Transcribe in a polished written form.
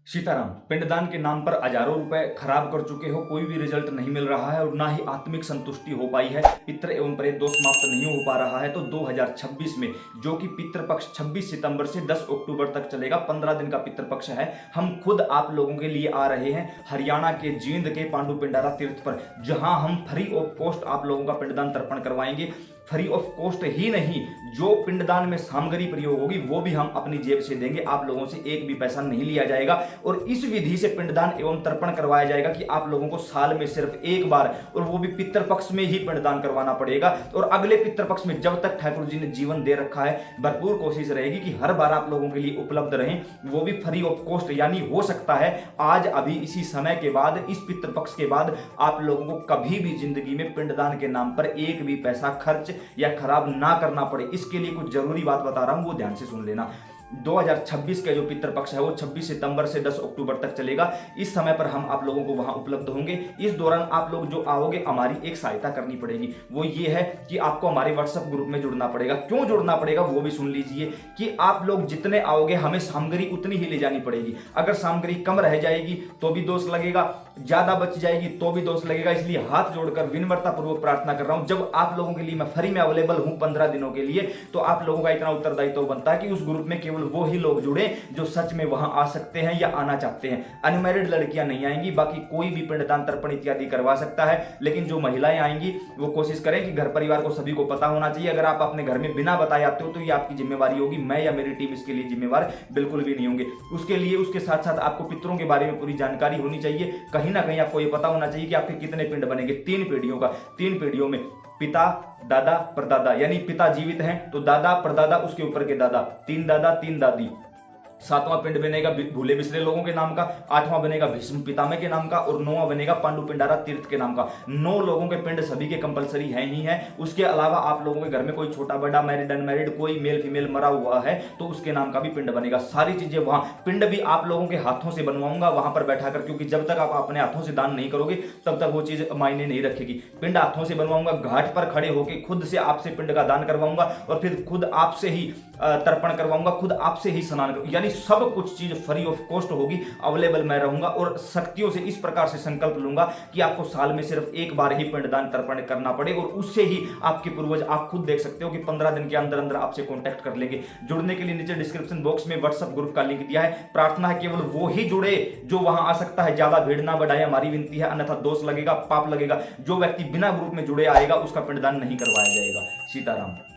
सीताराम, पिंडदान के नाम पर हजारों रुपए खराब कर चुके हो, कोई भी रिजल्ट नहीं मिल रहा है और ना ही आत्मिक संतुष्टि हो पाई है। पितृ एवं प्रेत दोष समाप्त नहीं हो पा रहा है। तो 2026 में जो कि पितृपक्ष 26 सितंबर से 10 अक्टूबर तक चलेगा, 15 दिन का पितृपक्ष है। हम खुद आप लोगों के लिए आ रहे हैं हरियाणा के जींद के पांडु पिंडारा तीर्थ पर, जहां हम फ्री ऑफ कॉस्ट आप लोगों का पिंडदान तर्पण करवाएंगे। फ्री ऑफ कॉस्ट ही नहीं, जो पिंडदान में सामग्री प्रयोग होगी वो भी हम अपनी जेब से देंगे। आप लोगों से एक भी पैसा नहीं लिया जाएगा और इस विधि से पिंडदान एवं तर्पण करवाया जाएगा कि आप लोगों को साल में सिर्फ एक बार, और वो भी पितृपक्ष में ही पिंडदान करवाना पड़ेगा। और अगले पितृपक्ष में जब तक ठाकुर जी ने जीवन दे रखा है, भरपूर कोशिश रहेगी कि हर बार आप लोगों के लिए उपलब्ध रहें, वो भी फ्री ऑफ कॉस्ट। यानी हो सकता है आज अभी इसी समय के बाद, इस पितृपक्ष के बाद आप लोगों को कभी भी जिंदगी में पिंडदान के नाम पर एक भी पैसा खर्च या खराब ना करना पड़े। इसके लिए कुछ जरूरी बात बता रहा हूं, वो ध्यान से सुन लेना। 2026 का जो पितृपक्ष है वो 26 सितंबर से 10 अक्टूबर तक चलेगा। इस समय पर हम आप लोगों को वहां उपलब्ध होंगे। इस दौरान आप लोग जो आओगे, हमारी एक सहायता करनी पड़ेगी। वो ये है कि आपको हमारे व्हाट्सएप ग्रुप में जुड़ना पड़ेगा। क्यों जुड़ना पड़ेगा वो भी सुन लीजिए कि आप लोग जितने आओगे हमें सामग्री उतनी ही ले जानी पड़ेगी। अगर सामग्री कम रह जाएगी तो भी दोष लगेगा, ज्यादा बच जाएगी तो भी दोष लगेगा। इसलिए हाथ जोड़कर विनम्रता पूर्वक प्रार्थना कर रहा हूं, जब आप लोगों के लिए मैं फ्री में अवेलेबल हूं 15 दिनों के लिए, तो आप लोगों का इतना उत्तरदायित्व बनता है कि उस ग्रुप में केवल वो ही लोग जुड़े जो सच में वहां आ सकते हैं या आना चाहते हैं। अनमैरिड लड़कियां नहीं आएंगी, बाकी कोई भी पिंडदान तर्पण इत्यादि करवा सकता है। लेकिन जो महिलाएं आएंगी वो कोशिश करें कि घर परिवार को सभी को पता होना चाहिए। अगर आप अपने घर में बिना बताए आते हो तो ये आपकी जिम्मेवारी होगी। मैं या मेरी टीम इसके लिए जिम्मेवार बिल्कुल भी नहीं होंगे। उसके लिए उसके साथ साथ आपको पितरों के बारे में पूरी जानकारी होनी चाहिए। कहीं ना कहीं आपको ये पता होना चाहिए कि आपके कितने पिंड बनेंगे। 3 पीढ़ियों का, 3 पीढ़ियों में पिता, दादा, परदादा, यानी पिता जीवित हैं तो दादा, परदादा, उसके ऊपर के दादा, 3 दादा 3 दादी। 7वां पिंड बनेगा भूले बिसरे लोगों के नाम का, 8वां बनेगा भीष्म पितामह के नाम का और 9वां बनेगा पांडु पिंडारा तीर्थ के नाम का। 9 लोगों के पिंड सभी के कंपलसरी है ही है। उसके अलावा आप लोगों के घर में कोई छोटा बड़ा, मैरिड अनमैरिड, कोई मेल फीमेल मरा हुआ है तो उसके नाम का भी पिंड बनेगा। सारी चीजें वहां, पिंड भी आप लोगों के हाथों से बनवाऊंगा वहां पर बैठाकर, क्योंकि जब तक आप अपने हाथों से दान नहीं करोगे तब तक वो चीज मायने नहीं रखेगी। पिंड हाथों से बनवाऊंगा, घाट पर खड़े होकर खुद से आपसे पिंड का दान करवाऊंगा और फिर खुद आपसे ही तर्पण करवाऊंगा, खुद आपसे ही स्नान करूंगा। यानी सब कुछ चीज फ्री ऑफ कॉस्ट होगी, अवेलेबल मैं रहूंगा। और शक्तियों से इस प्रकार से संकल्प लूंगा कि आपको साल में सिर्फ एक बार ही पिंडदान तर्पण करना पड़े और उससे ही आपके पूर्वज, आप खुद देख सकते हो कि 15 दिन के अंदर अंदर आपसे कांटेक्ट कर लेंगे। जुड़ने के लिए नीचे डिस्क्रिप्शन बॉक्स में व्हाट्सएप ग्रुप का लिंक दिया है। प्रार्थना है केवल वो ही जुड़े जो वहां आ सकता है। ज्यादा भीड़ ना बढ़ाए, हमारी विनती है, अन्यथा दोष लगेगा, पाप लगेगा। जो व्यक्ति बिना ग्रुप में जुड़े आएगा उसका पिंडदान नहीं करवाया जाएगा। सीताराम।